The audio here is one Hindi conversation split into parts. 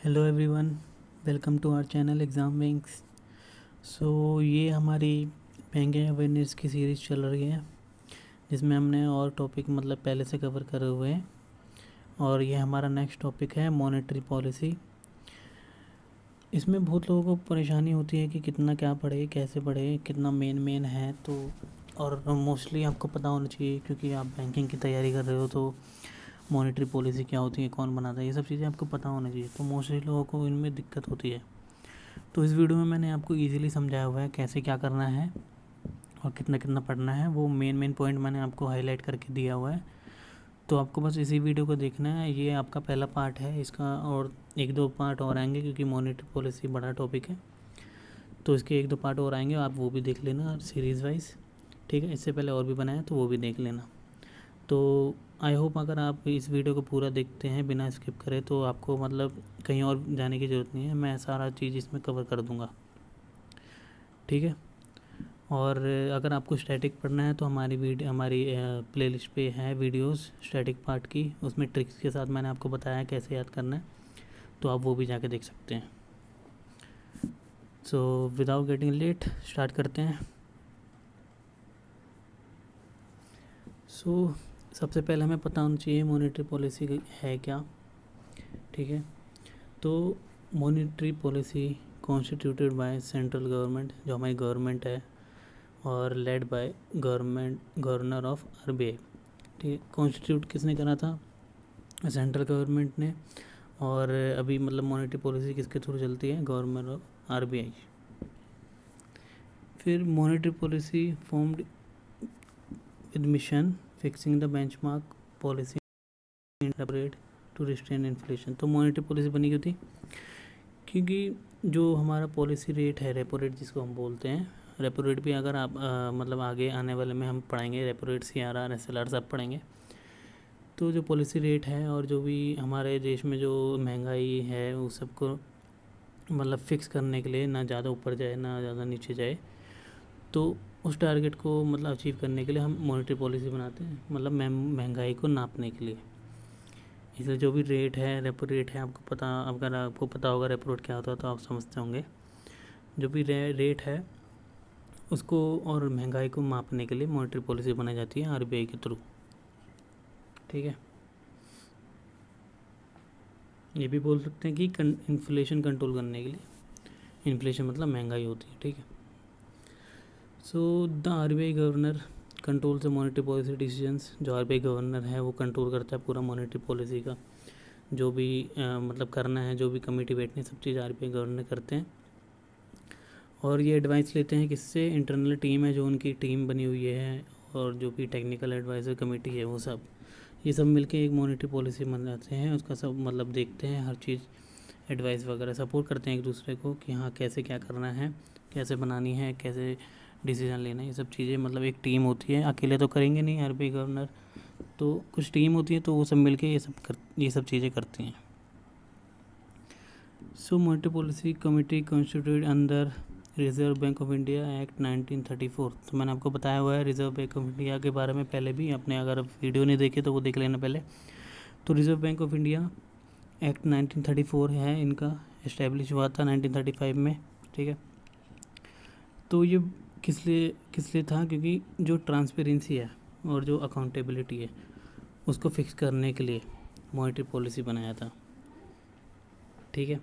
Hello everyone, welcome to our channel exam wings. ये हमारी बैंकिंग अवेयरनेस की सीरीज़ चल रही है, जिसमें हमने और टॉपिक पहले से कवर करे हुए हैं। और ये हमारा नेक्स्ट टॉपिक है मॉनेटरी पॉलिसी। इसमें बहुत लोगों को परेशानी होती है कि कितना क्या पढ़े, कैसे पढ़े, कितना मेन है। तो और मोस्टली आपको पता होना चाहिए, क्योंकि आप बैंकिंग की तैयारी कर रहे हो, तो मॉनेटरी पॉलिसी क्या होती है, कौन बनाता है, ये सब चीज़ें आपको पता होना चाहिए। तो मोस्टली लोगों को इनमें दिक्कत होती है। तो इस वीडियो में मैंने आपको इजीली समझाया हुआ है कैसे क्या करना है और कितना कितना पढ़ना है। वो मेन पॉइंट मैंने आपको हाईलाइट करके दिया हुआ है। तो आपको बस इसी वीडियो को देखना है। ये आपका पहला पार्ट है इसका, और एक दो पार्ट और आएंगे, क्योंकि मॉनेटरी पॉलिसी बड़ा टॉपिक है। तो इसके एक दो पार्ट और आएंगे, आप वो भी देख लेना सीरीज़ वाइज। ठीक है, इससे पहले और भी बनाया तो वो भी देख लेना। तो आई होप अगर आप इस वीडियो को पूरा देखते हैं बिना स्किप करे, तो आपको कहीं और जाने की ज़रूरत नहीं है। मैं सारा चीज़ इसमें कवर कर दूँगा। ठीक है। और अगर आपको स्टैटिक पढ़ना है तो हमारी प्लेलिस्ट पे है वीडियोस स्टैटिक पार्ट की। उसमें ट्रिक्स के साथ मैंने आपको बताया कैसे याद करना है, तो आप वो भी जाके देख सकते हैं। So without getting let start करते हैं। सबसे पहले हमें पता होना चाहिए मॉनेटरी पॉलिसी है क्या। ठीक है। तो monetary policy constituted by central government, जो हमारी गवर्नमेंट है, और led by governor of RBI. ठीक है। कॉन्स्टिट्यूट किसने करा था? सेंट्रल गवर्नमेंट ने। और अभी मॉनेटरी पॉलिसी किसके थ्रू चलती है? Governor of RBI. फिर monetary policy formed with mission fixing the benchmark policy rate to restrain inflation. तो मॉनेटरी पॉलिसी बनी क्यों थी? क्योंकि जो हमारा पॉलिसी रेट है, रेपो रेट जिसको हम बोलते हैं, रेपो रेट भी अगर आप आगे आने वाले में हम पढ़ेंगे, रेपो रेट, CRR, SLR सब पढ़ेंगे। तो जो पॉलिसी रेट है और जो भी हमारे देश में जो महंगाई है, उस सबको फिक्स करने के लिए, ना ज़्यादा ऊपर जाए ना ज़्यादा नीचे जाए, तो उस टारगेट को अचीव करने के लिए हम मॉनेटरी पॉलिसी बनाते हैं, महंगाई को नापने के लिए। इसलिए जो भी रेट है, रेपो रेट है, अगर आपको पता होगा रेपो रेट क्या होता है तो आप समझते होंगे। जो भी रेट है उसको और महंगाई को मापने के लिए मॉनेटरी पॉलिसी बनाई जाती है आरबीआई के थ्रू। ठीक है। ये भी बोल सकते हैं कि इन्फ्लेशन कंट्रोल करने के लिए। इन्फ्लेशन महंगाई होती है। ठीक है। The RBI governor control the monetary policy decisions. जो आरबीआई गवर्नर है वो कंट्रोल करता है पूरा मॉनेटरी पॉलिसी का। जो भी करना है, जो भी कमेटी बैठनी, सब चीज़ आरबीआई गवर्नर करते हैं। और ये एडवाइस लेते हैं किससे? इंटरनल टीम है जो उनकी टीम बनी हुई है, और जो भी टेक्निकल एडवाइज़र कमेटी है, वो सब ये सब मिलके एक मॉनेटरी पॉलिसी बनाते हैं। उसका सब देखते हैं, हर चीज़ एडवाइस वगैरह सपोर्ट करते हैं एक दूसरे को कि हाँ कैसे क्या करना है, कैसे बनानी है, कैसे डिसीज़न लेना है। ये सब चीज़ें एक टीम होती है, अकेले तो करेंगे नहीं आरबीआई गवर्नर, तो कुछ टीम होती है, तो वो सब मिलके ये सब चीज़ें करती हैं। Monetary policy committee constituted under reserve bank of India act 1934। तो मैंने आपको बताया हुआ है रिजर्व बैंक ऑफ इंडिया के बारे में पहले भी, अपने अगर वीडियो नहीं देखे तो वो देख लेना पहले। तो reserve bank of India act 1934 है, इनका इस्टेब्लिश हुआ था 1935 में। ठीक है। तो ये किस लिए था? क्योंकि जो ट्रांसपेरेंसी है और जो अकाउंटेबिलिटी है, उसको फिक्स करने के लिए मॉनेटरी पॉलिसी बनाया था। ठीक है।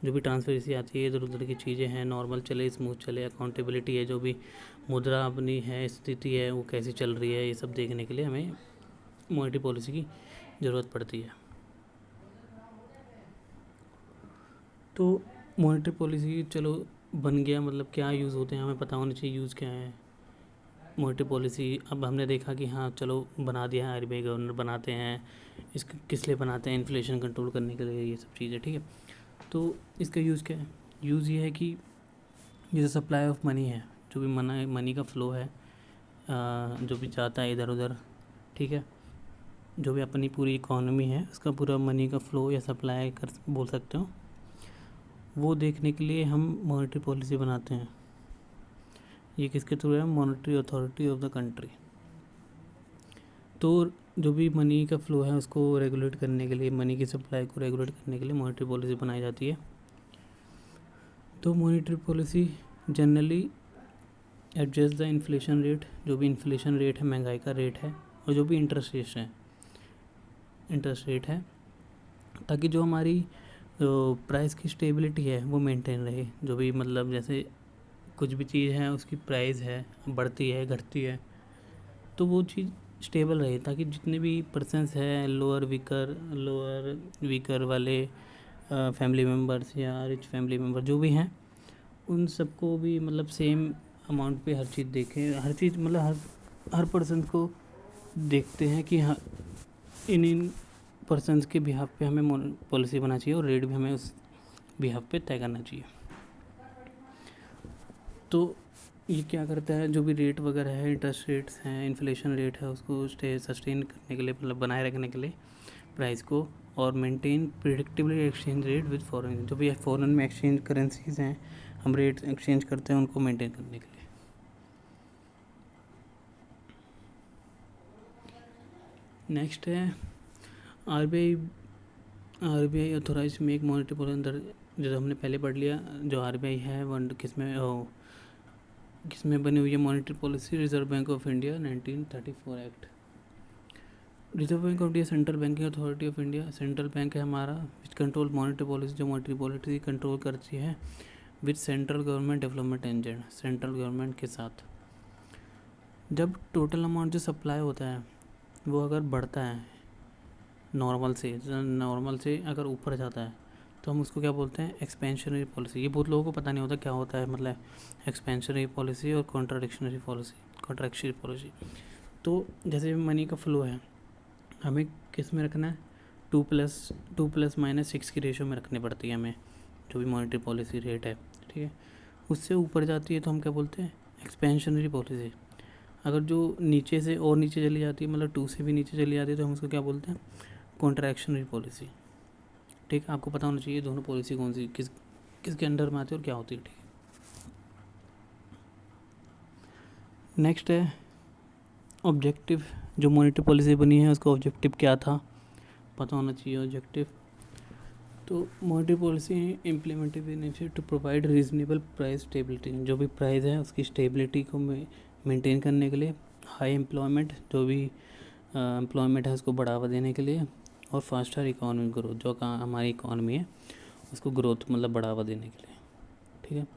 जो भी ट्रांसपेरेंसी आती है, इधर उधर की चीज़ें हैं, नॉर्मल चले, स्मूथ चले, अकाउंटेबिलिटी है, जो भी मुद्रा अपनी है, स्थिति है, वो कैसी चल रही है, ये सब देखने के लिए हमें मॉनेटरी पॉलिसी की ज़रूरत पड़ती है। तो मॉनेटरी पॉलिसी चलो बन गया, क्या यूज़ होते हैं हमें पता होना चाहिए, यूज़ क्या है मॉनेटरी पॉलिसी। अब हमने देखा कि हाँ चलो बना दिया है, आरबीआई गवर्नर बनाते हैं। इसको किस लिए बनाते हैं? इन्फ्लेशन कंट्रोल करने के लिए, ये सब चीज़ें। ठीक है। तो इसका यूज़ क्या है? यूज़ ये है कि जैसे सप्लाई ऑफ मनी है, जो भी मनी का फ़्लो है, जो भी जाता है इधर उधर, ठीक है, जो भी अपनी पूरी इकोनॉमी है उसका पूरा मनी का फ़्लो या सप्लाई कर बोल सकते हो, वो देखने के लिए हम मॉनेटरी पॉलिसी बनाते हैं। ये किसके थ्रू है? Monetary authority of the country. तो जो भी मनी का फ्लो है उसको रेगुलेट करने के लिए, मनी की सप्लाई को रेगुलेट करने के लिए मॉनेटरी पॉलिसी बनाई जाती है। तो monetary policy generally adjust the inflation rate, जो भी इन्फ्लेशन रेट है, महंगाई का रेट है, और जो भी इंटरेस्ट रेट है, ताकि जो हमारी प्राइस की स्टेबिलिटी है वो मेंटेन रहे। जो भी मतलब जैसे कुछ भी चीज़ है उसकी प्राइस है, बढ़ती है घटती है, तो वो चीज़ स्टेबल रहे, ताकि जितने भी पर्सन्स हैं लोअर वीकर वाले फैमिली मेम्बर्स या रिच फैमिली मेम्बर जो भी हैं, उन सबको भी मतलब सेम अमाउंट पे हर चीज़ देखें, हर चीज़ मतलब हर पर्सन को देखते हैं कि हाँ इन पर्सन्स के बिहाफ पे हमें पॉलिसी बनाना चाहिए और रेट भी हमें उस बिहाफ पे तय करना चाहिए। तो ये क्या करता है, जो भी रेट वगैरह है, इंटरेस्ट रेट्स हैं, इन्फ्लेशन रेट है, उसको सस्टेन करने के लिए, मतलब बनाए रखने के लिए प्राइस को, और maintain predictably exchange rate with foreign, जो भी फॉरेन में एक्सचेंज करेंसीज हैं हम रेट एक्सचेंज करते हैं उनको मेंटेन करने के लिए। नेक्स्ट है RBI authorise make monetary policy अंदर, जो हमने पहले पढ़ लिया, जो आरबीआई है वो किसमें बनी हुई है monetary policy, reserve bank of India 1934 act. Reserve bank of India central banking authority of India, central bank है हमारा, विच कंट्रोल मॉनेटरी पॉलिसी, जो मॉनेटरी पॉलिसी कंट्रोल करती है with central government development agenda, central government के साथ। जब टोटल अमाउंट जो सप्लाई होता है वो अगर बढ़ता है नॉर्मल से अगर ऊपर जाता है तो हम उसको क्या बोलते हैं, एक्सपेंशनरी पॉलिसी। ये बहुत लोगों को पता नहीं होता क्या होता है, मतलब एक्सपेंशनरी पॉलिसी और कॉन्ट्रैक्शनरी पॉलिसी। तो जैसे मनी का फ्लो है, हमें किस में रखना है, 2+6 की रेशो में रखनी पड़ती है हमें, जो भी मॉनेटरी पॉलिसी रेट है, ठीक है। उससे ऊपर जाती है तो हम क्या बोलते हैं, एक्सपेंशनरी पॉलिसी। अगर जो नीचे से और नीचे चली जाती है, मतलब 2 से भी नीचे चली जाती है, तो हम उसको क्या बोलते हैं, कॉन्ट्रैक्शनरी पॉलिसी। ठीक है, आपको पता होना चाहिए दोनों पॉलिसी कौन सी किसके अंडर में आती है और क्या होती है। ठीक है, नेक्स्ट है ऑब्जेक्टिव। जो मॉनेटरी पॉलिसी बनी है उसका ऑब्जेक्टिव क्या था, पता होना चाहिए ऑब्जेक्टिव। तो monetary policy implemented to provide reasonable price stability, जो भी प्राइस है उसकी स्टेबिलिटी को मेंटेन करने के लिए, हाई एम्प्लॉयमेंट, जो भी एम्प्लॉयमेंट है उसको बढ़ावा देने के लिए, और फास्टर इकोनॉमिक ग्रोथ, जो हमारी इकॉनमी है उसको ग्रोथ मतलब बढ़ावा देने के लिए। ठीक है,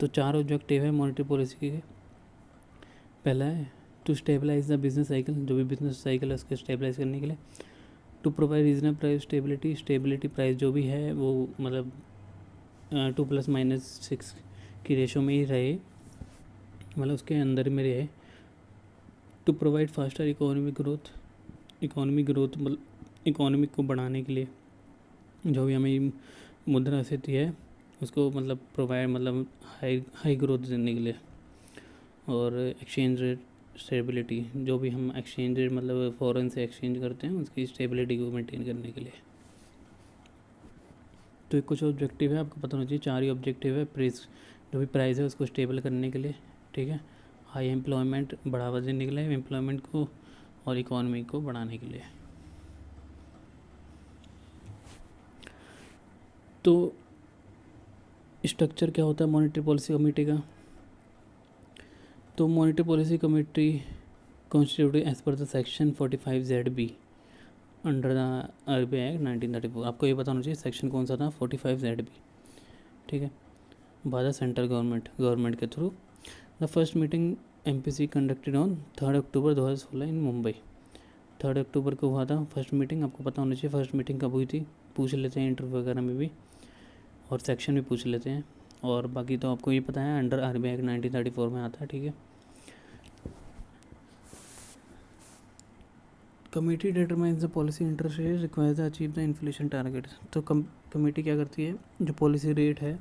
तो 4 ऑब्जेक्टिव है मॉनेटरी पॉलिसी के। पहला है to stabilise the business cycle, जो भी बिजनेस साइकिल है उसको स्टेबलाइज करने के लिए। To provide reasonable price stability price जो भी है वो मतलब 2+6 की रेशो में ही रहे, मतलब उसके अंदर में रहे। To provide faster economic growth मतलब इकोनॉमिक को बढ़ाने के लिए, जो भी हमें मुद्रास्फीति है उसको मतलब प्रोवाइड मतलब हाई ग्रोथ देने के लिए। और एक्सचेंज रेट स्टेबिलिटी, जो भी हम एक्सचेंज रेट मतलब फ़ॉरेन से एक्सचेंज करते हैं उसकी स्टेबिलिटी को मेंटेन करने के लिए। तो कुछ ऑब्जेक्टिव है, आपको पता होना चाहिए 4 ही ऑब्जेक्टिव है। जो भी प्राइस है उसको स्टेबल करने के लिए, ठीक है, हाई एम्प्लॉयमेंट बढ़ावा देने के लिए एम्प्लॉयमेंट को, और इकॉनमी को बढ़ाने के लिए। तो स्ट्रक्चर क्या होता है मॉनेटरी पॉलिसी कमेटी का, तो monetary policy committee constituted as per the section 45ZB under the RBI act 1934। आपको ये पता होना चाहिए सेक्शन कौन सा था, 45ZB, ठीक है, बाय द सेंट्रल गवर्नमेंट के through. The first meeting MPC conducted on 3 अक्टूबर 2016 इन मुंबई। 3 अक्टूबर को हुआ था फर्स्ट मीटिंग। आपको पता होना चाहिए फर्स्ट मीटिंग कब हुई थी, पूछ लेते हैं इंटरव्यू वगैरह में भी, और सेक्शन भी पूछ लेते हैं, और बाकी तो आपको ये पता है अंडर आरबीआई एक्ट 1934 में आता है, ठीक है। Committee determines the policy interest rate requires achieve the inflation target. तो कमेटी क्या करती है, जो पॉलिसी रेट है,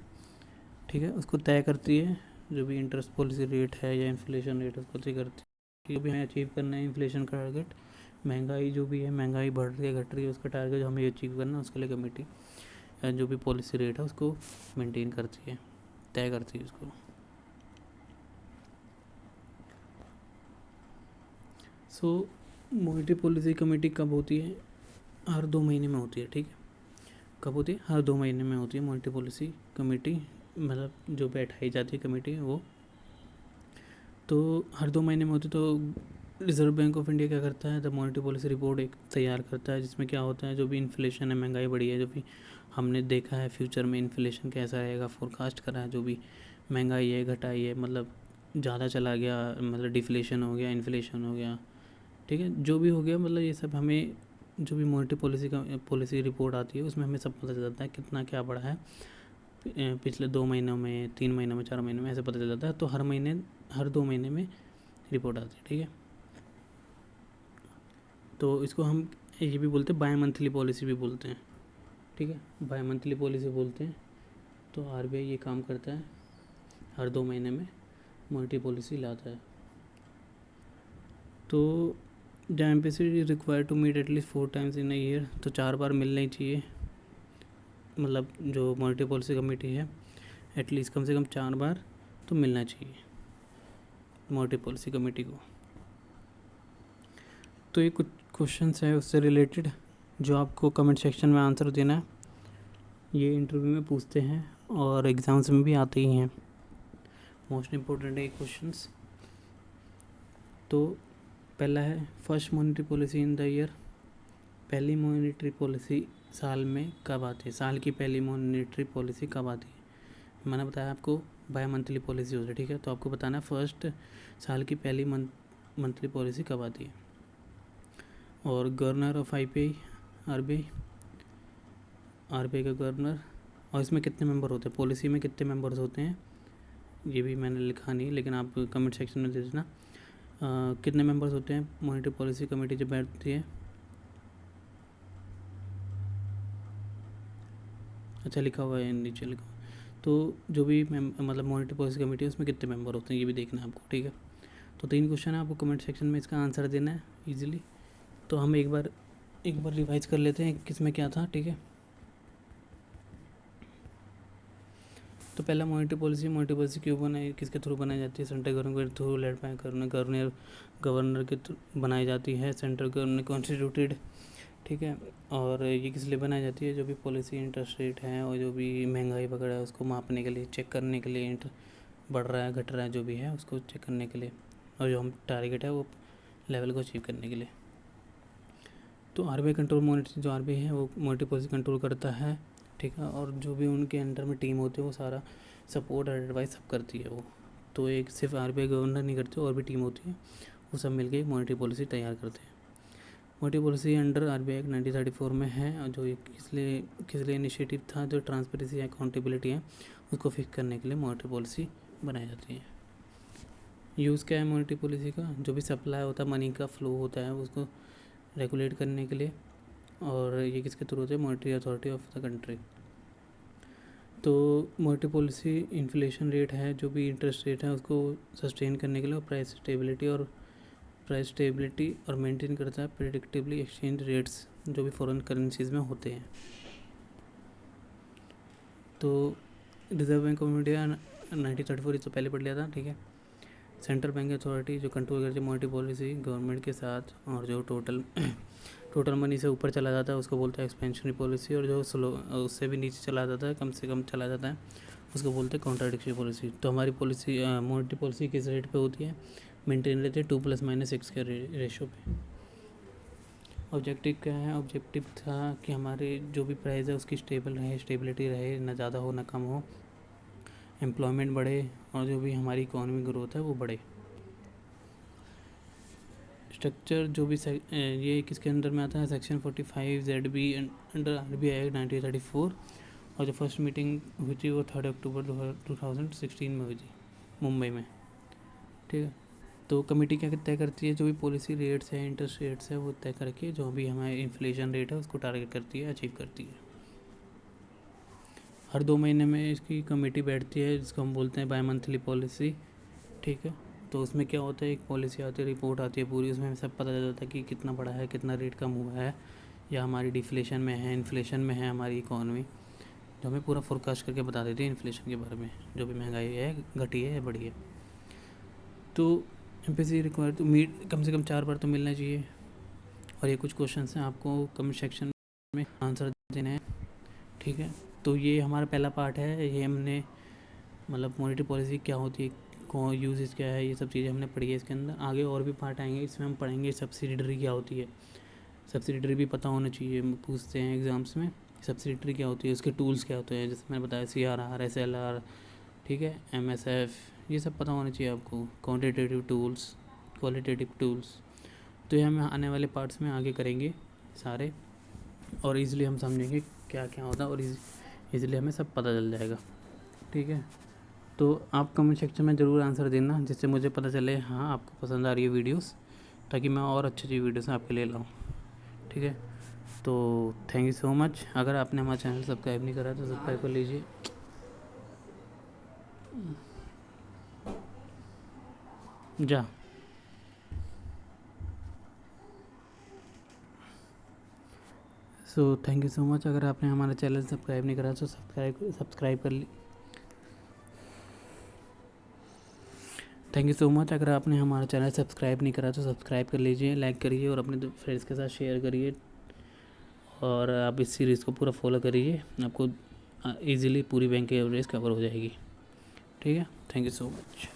ठीक है, उसको तय करती है, जो भी इंटरेस्ट पॉलिसी रेट है या इन्फ्लेशन रेट उसको तय करती है। जो भी हमें अचीव करना है इन्फ्लेशन का टारगेट, महंगाई जो भी है, महंगाई बढ़ रही है घट रही है, उसका टारगेट जो हमें अचीव करना है उसके लिए कमेटी जो भी पॉलिसी रेट है उसको मेंटेन करती है, तय करती है उसको। सो मॉनेटरी पॉलिसी कमेटी कब होती है? हर 2 महीने में होती है, ठीक है। कब होती है? हर 2 महीने में होती है मॉनेटरी पॉलिसी कमेटी, मतलब जो बैठाई जाती है कमेटी वो। तो हर 2 महीने में होती, तो रिज़र्व बैंक ऑफ इंडिया क्या करता है, द मॉनेटरी पॉलिसी रिपोर्ट एक तैयार करता है, जिसमें क्या होता है, जो भी इन्फ्लेशन है, महंगाई बढ़ी है, जो भी हमने देखा है फ्यूचर में इन्फ्लेशन कैसा रहेगा, फोरकास्ट करा है, जो भी महंगाई है घटाई है, मतलब ज़्यादा चला गया, मतलब डिफ्लेशन हो गया, इन्फ्लेशन हो गया, ठीक है, जो भी हो गया, मतलब ये सब हमें जो भी मॉनेटरी पॉलिसी रिपोर्ट आती है उसमें हमें सब पता चल जाता है कितना क्या बढ़ा है पिछले 2 महीनों में, 3 महीनों में, 4 महीनों में, ऐसे पता चल जाता है। तो हर 2 महीने में रिपोर्ट आती है, ठीक है। तो इसको हम ये भी बोलते हैं, बाय मंथली पॉलिसी भी बोलते हैं, ठीक है, बाय मंथली पॉलिसी बोलते हैं। तो आरबीआई ये काम करता है, हर 2 महीने में मॉनेटरी पॉलिसी लाता है। तो the embassy require to meet at least 4 times in a year, तो 4 बार मिलना ही चाहिए, मतलब जो मॉनेटरी पॉलिसी कमेटी है एटलीस्ट कम से कम 4 बार तो मिलना चाहिए मॉनेटरी पॉलिसी कमेटी को। तो ये कुछ क्वेश्चंस है उससे रिलेटेड जो आपको कमेंट सेक्शन में आंसर देना है। ये इंटरव्यू में पूछते हैं और एग्ज़ाम्स में भी आते ही हैं, मोस्ट इम्पोर्टेंट है क्वेश्चंस। तो पहला है, first monetary policy in the year, पहली मॉनेटरी पॉलिसी साल में कब आती है, साल की पहली मॉनेटरी पॉलिसी कब आती है। मैंने बताया आपको बाय मंथली पॉलिसी होती है, ठीक है, तो आपको बताना है फर्स्ट साल की पहली मंथली पॉलिसी कब आती है। और गवर्नर ऑफ आरबीआई का गवर्नर, और इसमें कितने मेंबर होते हैं, पॉलिसी में कितने मेंबर्स होते हैं, ये भी मैंने लिखा नहीं, लेकिन आप कमेंट सेक्शन में दे देना कितने मेंबर्स होते हैं मॉनेटरी पॉलिसी कमेटी जब बैठती है। अच्छा लिखा हुआ है, नीचे लिखा हुआ। तो जो भी मतलब मॉनेटरी पॉलिसी कमेटी है उसमें कितने मेंबर होते हैं ये भी देखना है आपको, ठीक है। तो 3 क्वेश्चन है, आपको कमेंट सेक्शन में इसका आंसर देना है ईजिली। तो हम एक बार रिवाइज कर लेते हैं किस में क्या था, ठीक है। तो पहला मॉनेटरी पॉलिसी क्यों बनाई, किसके थ्रू बनाई जाती है, सेंट्रल गवर्नमेंट के थ्रू, लेड बाय गवर्नर के थ्रू बनाई जाती है, सेंट्रल गवर्नमेंट कॉन्स्टिट्यूटेड, ठीक है। और ये किस लिए बनाई जाती है, जो भी पॉलिसी इंटरेस्ट रेट है और जो भी महंगाई वगैरह है उसको मापने के लिए, चेक करने के लिए, बढ़ रहा है घट रहा है जो भी है उसको चेक करने के लिए, और जो हम टारगेट है वो लेवल को अचीव करने के लिए। तो आरबीआई कंट्रोल मॉनेटरी, जो आरबीआई है वो मॉनेटरी पॉलिसी कंट्रोल करता है, ठीक है। और जो भी उनके अंडर में टीम होती है वो सारा सपोर्ट और एडवाइस सब करती है वो। तो एक सिर्फ आरबीआई गवर्नर नहीं करते, और भी टीम होती है, वो सब मिलके मॉनेटरी पॉलिसी तैयार करते हैं। Monetary policy under RBI act 1934 में है, और जो किस लिए इनिशिएटिव था, जो ट्रांसपेरेंसी अकाउंटेबिलिटी है उसको फिक्स करने के लिए मॉनेटरी पॉलिसी बनाई जाती है। यूज़ क्या है मॉनेटरी पॉलिसी का, जो भी सप्लाई होता है, मनी का फ्लो होता है उसको रेगुलेट करने के लिए, और ये किसके थ्रू होते हैं, monetary authority of the country. तो मॉनेटरी पॉलिसी इन्फ्लेशन रेट है, जो भी इंटरेस्ट रेट है उसको सस्टेन करने के लिए, और प्राइस स्टेबिलिटी और मेंटेन करता है प्रेडिक्टिवली एक्सचेंज रेट्स जो भी फॉरेन करेंसीज में होते हैं। तो रिजर्व बैंक ऑफ इंडिया 1934 इससे पहले पढ़ लिया था, ठीक है। सेंट्रल बैंक अथॉरिटी जो कंट्रोल करती है मॉनेटरी पॉलिसी गवर्नमेंट के साथ, और जो टोटल मनी से ऊपर चला जाता है उसको बोलते हैं एक्सपेंशनरी पॉलिसी, और जो स्लो उससे भी नीचे चला जाता है, कम से कम चला जाता है, उसको बोलते हैं कॉन्ट्राडिक्टरी पॉलिसी। तो हमारी पॉलिसी मॉनेटरी पॉलिसी किस रेट पे होती है, मेंटेन रहती है 2 ± 6 के रेशो पे। ऑब्जेक्टिव क्या है, ऑब्जेक्टिव था कि हमारे जो भी प्राइस है उसकी स्टेबिलिटी रहे, ना ज़्यादा हो ना कम हो, एम्प्लॉयमेंट बढ़े, और जो भी हमारी इकोनॉमी ग्रोथ है वो बढ़े। स्ट्रक्चर जो भी ये किसके अंडर में आता है, section 45 ZB under RBI act 1934, और जो फर्स्ट मीटिंग हुई थी वो 3 अक्टूबर 2016 में हुई थी मुंबई में, ठीक है। तो कमेटी क्या तय करती है, जो भी पॉलिसी रेट्स है, इंटरेस्ट रेट्स है वो तय करके जो भी हमारे इन्फ्लेशन रेट है उसको टारगेट करती है, अचीव करती है। हर 2 महीने में इसकी कमेटी बैठती है, जिसको हम बोलते हैं बाय मंथली पॉलिसी, ठीक है। तो उसमें क्या होता है, एक पॉलिसी आती है, रिपोर्ट आती है पूरी, उसमें सब पता चल जाता है कि कितना बढ़ा है, कितना रेट कम हुआ है, या हमारी डिफ्लेशन में है, इन्फ्लेशन में है हमारी इकोनॉमी, जो हमें पूरा फोरकास्ट करके बता देती है इन्फ्लेशन के बारे में, जो भी महंगाई है, घटी है या बढ़ी है। तो एम्बेसी रिक्वायर टू मीट, कम से कम 4 बार तो मिलना चाहिए, और ये कुछ क्वेश्चंस हैं, आपको कमेंट सेक्शन में आंसर देने हैं, ठीक है। तो ये हमारा पहला पार्ट है, ये हमने मतलब मॉनेटरी पॉलिसी क्या होती है, कौन यूजेस क्या है, ये सब चीज़ें हमने पढ़ी है इसके अंदर। आगे और भी पार्ट आएंगे, इसमें हम पढ़ेंगे सब्सिडियरी क्या होती है। सब्सिडियरी भी पता होना चाहिए, पूछते हैं एग्ज़ाम्स में सब्सिडियरी क्या होती है, उसके टूल्स क्या होते हैं, जैसे मैंने बताया CRR SLR, ठीक है, MSF, ये सब पता होना चाहिए आपको। क्वांटिटेटिव टूल्स, क्वालिटेटिव टूल्स, तो ये हम आने वाले पार्ट्स में आगे करेंगे सारे, और इजीली हम समझेंगे क्या क्या होता है, और इजीली हमें सब पता चल जाएगा, ठीक है। तो आप कमेंट सेक्शन में ज़रूर आंसर देना, जिससे मुझे पता चले हाँ आपको पसंद आ रही है वीडियोस, ताकि मैं और अच्छी अच्छी वीडियोस आपके लिए लाऊँ, ठीक है। तो थैंक यू सो मच। अगर आपने हमारा चैनल सब्सक्राइब नहीं करा तो सब्सक्राइब कर लीजिए। जा so thank you so much. अगर आपने हमारा चैनल सब्सक्राइब नहीं करा तो सब्सक्राइब कर ली। Thank you so much. अगर आपने हमारा चैनल सब्सक्राइब नहीं करा तो सब्सक्राइब कर लीजिए, लाइक करिए और अपने फ्रेंड्स के साथ शेयर करिए, और आप इस सीरीज़ को पूरा फॉलो करिए, आपको इजीली पूरी बैंक की एवरेज कवर हो जाएगी, ठीक है। Thank you so much.